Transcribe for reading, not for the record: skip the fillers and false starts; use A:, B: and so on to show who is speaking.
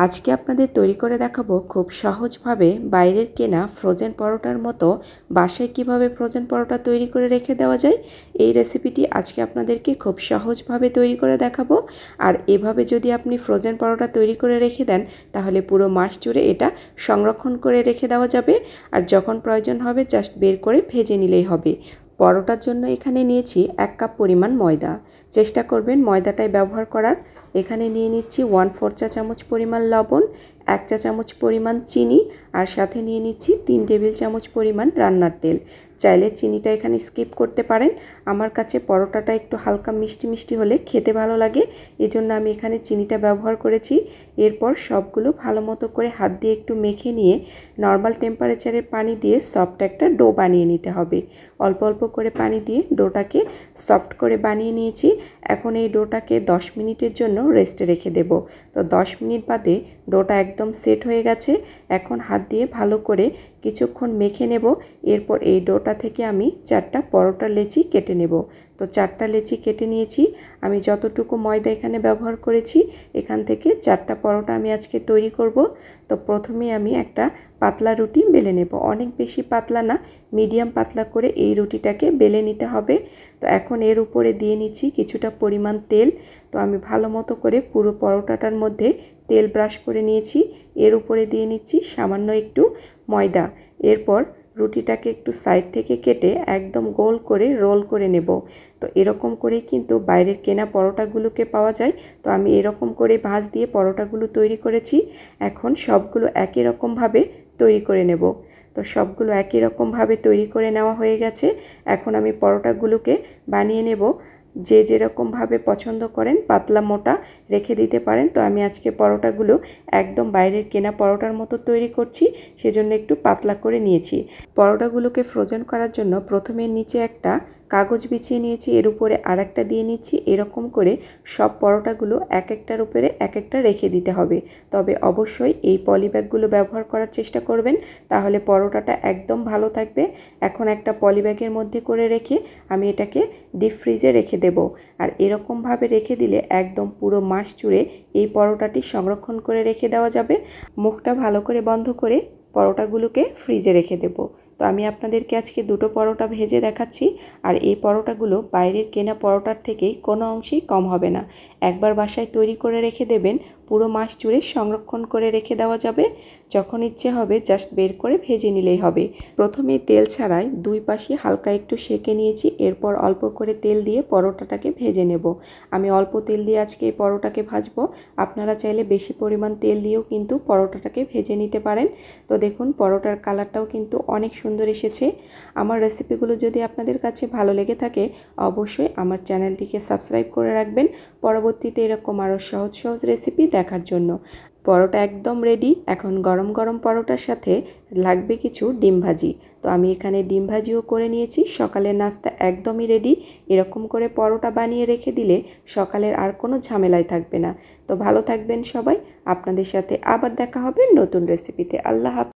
A: আজকে আপনাদের তৈরি করে দেখাবো খুব সহজভাবে বাইরের কেনা ফ্রোজেন পরোটার মতো বাসায় কিভাবে ফ্রোজেন পরোটা তৈরি করে রেখে দেওয়া যায়। এই রেসিপিটি আজকে আপনাদেরকে খুব সহজভাবে তৈরি করে দেখাবো। আর এভাবে যদি আপনি ফ্রোজেন পরোটা তৈরি করে রেখে দেন তাহলে পুরো মাস জুড়ে এটা সংরক্ষণ করে রেখে দেওয়া যাবে। আর যখন প্রয়োজন হবে জাস্ট বের করে ভেজে নিলেই হবে। পরোটার জন্য এখানে নিয়েছি 1 কাপ পরিমাণ ময়দা। চেষ্টা করবেন ময়দাটাই ব্যবহার করার। এখানে নিয়ে নিচ্ছি 1/4 চা চামচ পরিমাণ লবণ, 1 চা চামচ পরিমাণ চিনি, আর সাথে নিয়ে নিচ্ছি 3 টেবিল চামচ পরিমাণ রান্নার তেল। চাইলে চিনিটা এখানে স্কিপ করতে পারেন। আমার কাছে পরোটাটা একটু হালকা মিষ্টি মিষ্টি হলে খেতে ভালো লাগে, এজন্য আমি এখানে চিনিটা ব্যবহার করেছি। এরপর সবগুলো ভালো মতো করে হাত দিয়ে একটু মেখে নিয়ে নর্মাল টেম্পারেচারের পানি দিয়ে সফট একটা ডো বানিয়ে নিতে হবে। অল্প অল্প করে পানি দিয়ে ডোটাকে সফট করে বানিয়ে নিয়েছি। এখন এই ডোটাকে 10 মিনিটের জন্য রেস্টে রেখে দেব। তো 10 মিনিট বাদে ডোটা একদম সেট হয়ে গেছে। এখন হাত দিয়ে ভালো করে কিছুক্ষণ মেখে নেব। এরপর এই ডোটা থেকে আমি 4টা পরোটার লেচি কেটে নেব। তো 4টা লেচি কেটে নিয়েছি। আমি যতটুকু ময়দা এখানে ব্যবহার করেছি এখান থেকে 4টা পরোটা আমি আজকে তৈরি করব। তো প্রথমে আমি একটা পাতলা রুটি বেলে নেব। অনেক বেশি পাতলা না, মিডিয়াম পাতলা করে এই রুটিটাকে বেলে নিতে হবে। তো এখন এর উপরে দিয়ে নিচ্ছি কিছুটা পরিমাণ তেল। তো আমি ভালো মতো করে পুরো পরোটাটার মধ্যে তেল ব্রাশ করে নিয়েছি। এর উপরে দিয়ে নিচ্ছি সামান্য একটু ময়দা। এরপর রুটিটাকে একটু সাইড থেকে কেটে একদম গোল করে রোল করে নেব। তো এরকম করেই কিন্তু বাইরের কেনা পরোটাগুলোকে পাওয়া যায়। তো আমি এরকম করে ভাঁজ দিয়ে পরোটাগুলো তৈরি করেছি। এখন সবগুলো একই রকমভাবে তৈরি করে নেব। তো সবগুলো একই রকমভাবে তৈরি করে নেওয়া হয়ে গেছে। এখন আমি পরোটাগুলোকে বানিয়ে নেব। যে যেরকমভাবে পছন্দ করেন পাতলা মোটা রেখে দিতে পারেন। তো আমি আজকে পরোটাগুলো একদম বাইরের কেনা পরোটার মতো তৈরি করছি, সেজন্য একটু পাতলা করে নিয়েছি। পরোটাগুলোকে ফ্রোজেন করার জন্য প্রথমে নিচে একটা কাগজ বিছিয়ে নিয়েছি, এর উপরে আরেকটা দিয়ে নিচ্ছি। এরকম করে সব পরোটাগুলো এক একটার উপরে এক একটা রেখে দিতে হবে। তবে অবশ্যই এই পলিব্যাগগুলো ব্যবহার করার চেষ্টা করবেন, তাহলে পরোটাটা একদম ভালো থাকবে। এখন একটা পলিব্যাগের মধ্যে করে রেখে আমি এটাকে ডিপ ফ্রিজে রেখে দেব। আর এরকমভাবে রেখে দিলে একদম পুরো মাস জুড়ে এই পরোটাটি সংরক্ষণ করে রেখে দেওয়া যাবে। মুখটা ভালো করে বন্ধ করে পরোটাগুলোকে ফ্রিজে রেখে দেব। তো আমি আপনাদেরকে আজকে দুটো পরোটা ভেজে দেখাচ্ছি। আর এই পরোটাগুলো বাইরের কেনা পরোটার থেকেই কোনো অংশেই কম হবে না। একবার বাসায় তৈরি করে রেখে দেবেন, পুরো মাস জুড়ে সংরক্ষণ করে রেখে দেওয়া যাবে। যখন ইচ্ছে হবে জাস্ট বের করে ভেজে নিলেই হবে। প্রথমে তেল ছাড়াই দুই পাশে হালকা একটু সেঁকে নিয়েছি। এরপর অল্প করে তেল দিয়ে পরোটাটাকে ভেজে নেব। আমি অল্প তেল দিয়ে আজকে এই পরোটাকে ভাজবো। আপনারা চাইলে বেশি পরিমাণ তেল দিয়েও কিন্তু পরোটাটাকে ভেজে নিতে পারেন। তো দেখুন পরোটার কালারটাও কিন্তু অনেক সুন্দর এসেছে। আমার রেসিপিগুলো যদি আপনাদের কাছে ভালো লেগে থাকে অবশ্যই আমার চ্যানেলটিকে সাবস্ক্রাইব করে রাখবেন, পরবর্তীতে এরকম আরও সহজ সহজ রেসিপি দেখার জন্য। পরোটা একদম রেডি। এখন গরম গরম পরোটার সাথে লাগবে কিছু ডিম ভাজি। তো আমি এখানে ডিম ভাজিও করে নিয়েছি। সকালের নাস্তা একদমই রেডি। এরকম করে পরোটা বানিয়ে রেখে দিলে সকালের আর কোনো ঝামেলাই থাকবে না। তো ভালো থাকবেন সবাই। আপনাদের সাথে আবার দেখা হবে নতুন রেসিপিতে। আল্লাহ হাফেজ।